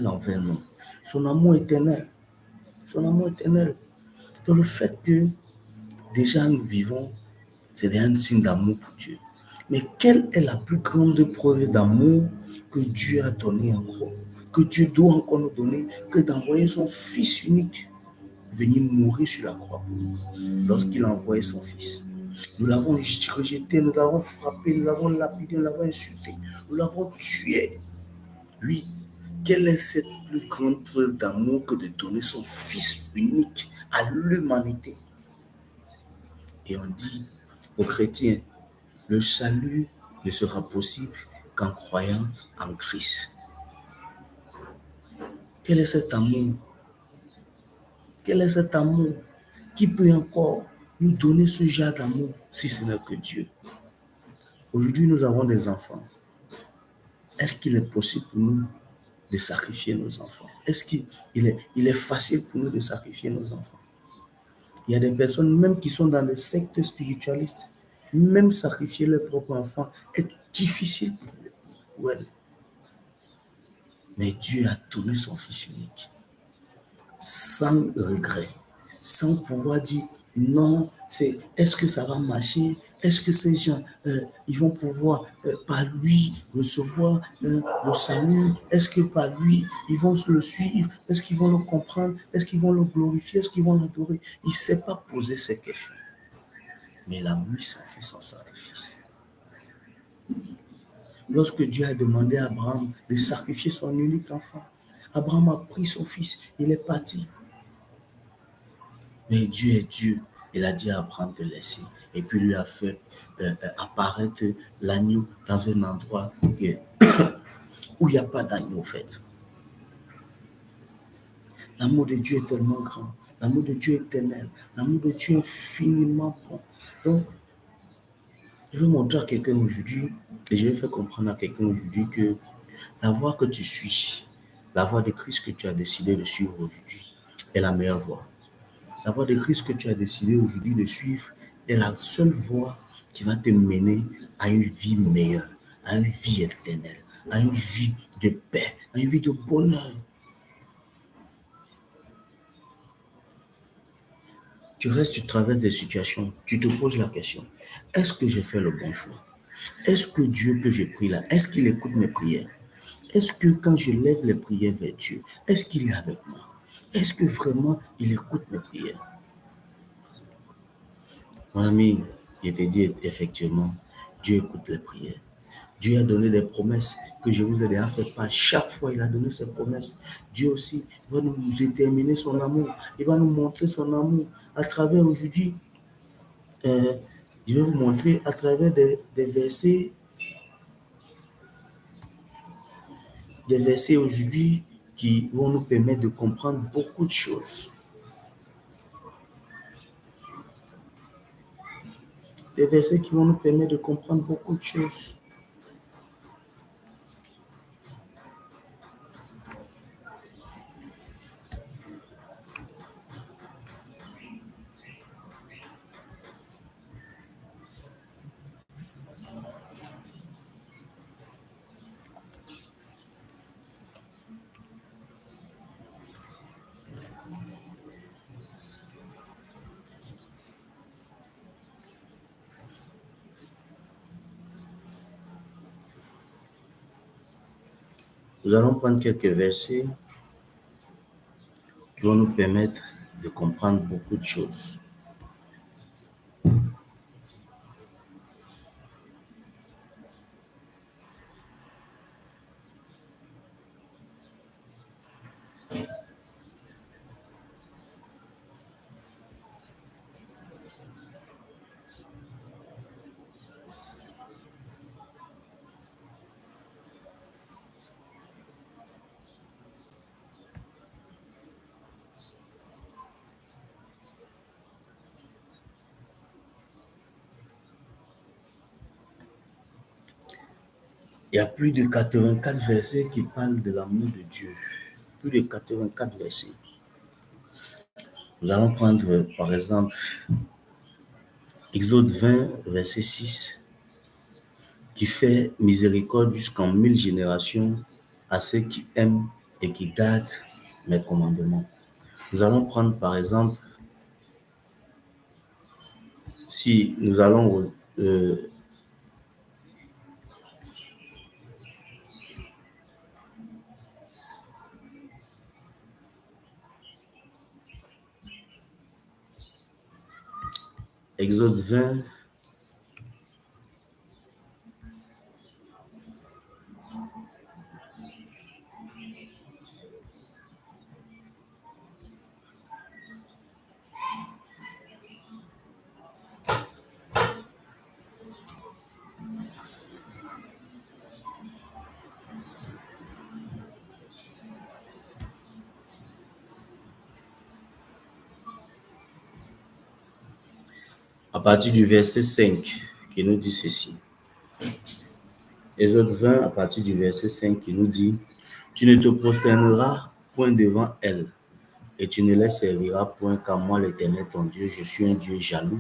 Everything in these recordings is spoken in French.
envers nous. Son amour éternel. Son amour éternel. Donc le fait que déjà nous vivons, c'est un signe d'amour pour Dieu. Mais quelle est la plus grande preuve d'amour que Dieu a donné encore, que Dieu doit encore nous donner, que d'envoyer son Fils unique venir mourir sur la croix pour nous. Lorsqu'il a envoyé son Fils, nous l'avons rejeté, nous l'avons frappé, nous l'avons lapidé, nous l'avons insulté, nous l'avons tué. Oui, quelle est cette plus grande preuve d'amour que de donner son Fils unique à l'humanité? Et on dit aux chrétiens, le salut ne sera possible qu'en croyant en Christ. Quel est cet amour? Quel est cet amour? Qui peut encore nous donner ce genre d'amour si ce n'est que Dieu? Aujourd'hui, nous avons des enfants. Est-ce qu'il est possible pour nous de sacrifier nos enfants? Est-ce qu'il est facile pour nous de sacrifier nos enfants? Il y a des personnes même qui sont dans des sectes spiritualistes, même sacrifier leurs propres enfants est difficile pour elles. Mais Dieu a donné son Fils unique, sans regret, sans pouvoir dire non, est-ce que ça va marcher? Est-ce que ces gens, ils vont pouvoir par lui recevoir le salut? Est-ce que par lui, ils vont le suivre? Est-ce qu'ils vont le comprendre? Est-ce qu'ils vont le glorifier? Est-ce qu'ils vont l'adorer? Il ne s'est pas posé ces questions. Mais il a mis son Fils en sacrifice. Lorsque Dieu a demandé à Abraham de sacrifier son unique enfant, Abraham a pris son fils, il est parti. Mais Dieu est Dieu. Il a dit à Abraham de laisser. Et puis lui a fait apparaître l'agneau dans un endroit où il n'y a pas d'agneau, en fait. L'amour de Dieu est tellement grand. L'amour de Dieu est éternel. L'amour de Dieu est infiniment bon. Donc, je vais montrer à quelqu'un aujourd'hui, et je vais faire comprendre à quelqu'un aujourd'hui que la voie que tu suis, la voie de Christ que tu as décidé de suivre aujourd'hui, est la meilleure voie. La voie de Christ que tu as décidé aujourd'hui de suivre est la seule voie qui va te mener à une vie meilleure, à une vie éternelle, à une vie de paix, à une vie de bonheur. Tu restes, tu traverses des situations, tu te poses la question, est-ce que j'ai fait le bon choix? Est-ce que Dieu que j'ai pris là, est-ce qu'il écoute mes prières? Est-ce que quand je lève les prières vers Dieu, est-ce qu'il est avec moi? Est-ce que vraiment il écoute mes prières? Mon ami, je te dis effectivement, Dieu écoute les prières. Dieu a donné des promesses que je vous ai déjà fait part. Chaque fois, il a donné ses promesses. Dieu aussi va nous déterminer son amour. Il va nous montrer son amour à travers aujourd'hui. Je vais vous montrer à travers des versets aujourd'hui qui vont nous permettre de comprendre beaucoup de choses. Des versets qui vont nous permettre de comprendre beaucoup de choses. Nous allons prendre quelques versets qui vont nous permettre de comprendre beaucoup de choses. Il y a plus de 84 versets qui parlent de l'amour de Dieu. Plus de 84 versets. Nous allons prendre, par exemple, Exode 20, verset 6, qui fait miséricorde jusqu'en 1000 générations à ceux qui aiment et qui gardent mes commandements. Nous allons prendre par exemple, si nous allons Exode 20, à partir du verset 5, qui nous dit ceci. Exode 20, à partir du verset 5, qui nous dit: Tu ne te prosterneras point devant elle, et tu ne les serviras point, car moi, l'Éternel ton Dieu, je suis un Dieu jaloux,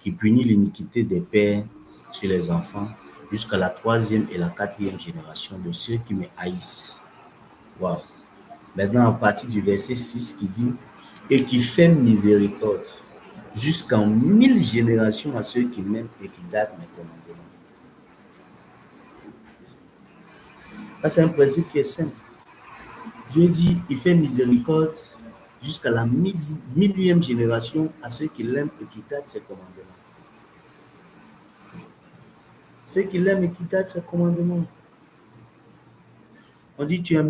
qui punit l'iniquité des pères sur les enfants, jusqu'à la 3e et la 4e génération de ceux qui me haïssent. Wow. Maintenant, à partir du verset 6 qui dit: Et qui fait miséricorde jusqu'en 1000 générations à ceux qui m'aiment et qui gardent mes commandements. Ça, c'est un principe qui est simple. Dieu dit, il fait miséricorde jusqu'à la millième génération à ceux qui l'aiment et qui gardent ses commandements. Ceux qui l'aiment et qui gardent ses commandements. On dit, tu aimes